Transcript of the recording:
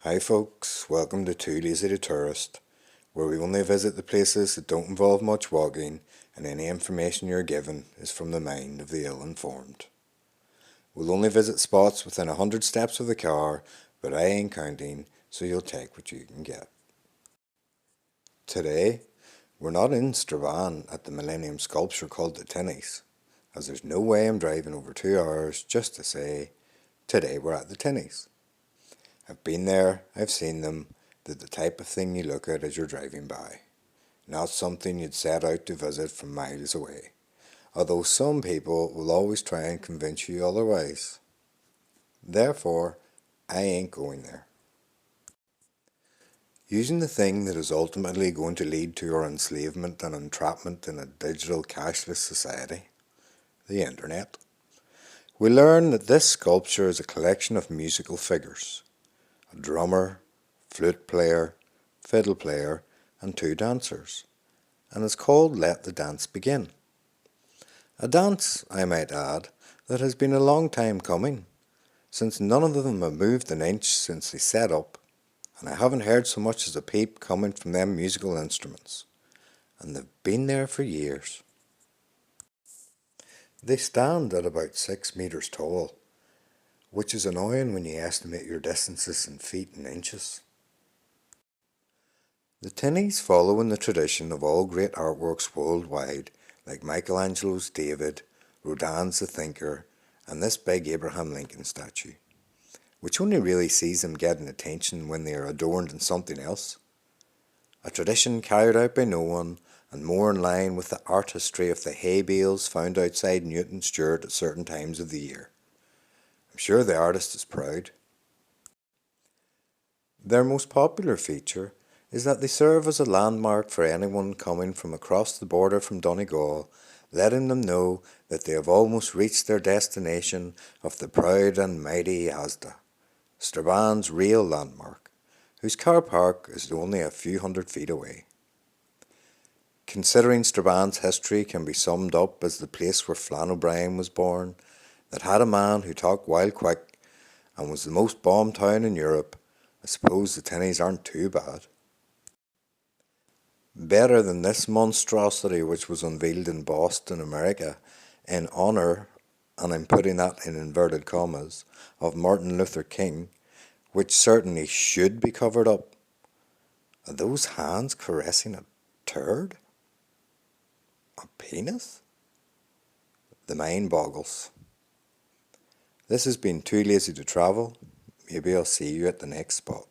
Hi folks, welcome to Too Lazy to Tourist, where we only visit the places that don't involve much walking and any information you're given is from the mind of the ill-informed. We'll only visit spots within 100 steps of the car, but I ain't counting, so you'll take what you can get. Today, we're not in Strabane at the Millennium sculpture called the Tinnies, as there's no way I'm driving over 2 hours just to say, today we're at the Tinnies. I've been there, I've seen them, they're the type of thing you look at as you're driving by, not something you'd set out to visit from miles away, although some people will always try and convince you otherwise. Therefore, I ain't going there. Using the thing that is ultimately going to lead to our enslavement and entrapment in a digital cashless society, the internet, we learn that this sculpture is a collection of musical figures. A drummer, flute player, fiddle player, and 2 dancers, and is called Let the Dance Begin. A dance, I might add, that has been a long time coming, since none of them have moved an inch since they set up, and I haven't heard so much as a peep coming from them musical instruments, and they've been there for years. They stand at about 6 meters tall, which is annoying when you estimate your distances in feet and inches. The Tinnies follow in the tradition of all great artworks worldwide, like Michelangelo's David, Rodin's The Thinker, and this big Abraham Lincoln statue, which only really sees them getting attention when they are adorned in something else. A tradition carried out by no one, and more in line with the artistry of the hay bales found outside Newton Stewart at certain times of the year. I'm sure the artist is proud. Their most popular feature is that they serve as a landmark for anyone coming from across the border from Donegal, letting them know that they have almost reached their destination of the proud and mighty Asda, Strabane's real landmark, whose car park is only a few 100 feet away. Considering Strabane's history can be summed up as the place where Flann O'Brien was born, that had a man who talked wild quick and was the most bombed town in Europe, I suppose the Tinnies aren't too bad. Better than this monstrosity which was unveiled in Boston, America, in honour, and I'm putting that in inverted commas, of Martin Luther King, which certainly should be covered up. Are those hands caressing a turd? A penis? The mind boggles. This has been Too Lazy to Travel. Maybe I'll see you at the next spot.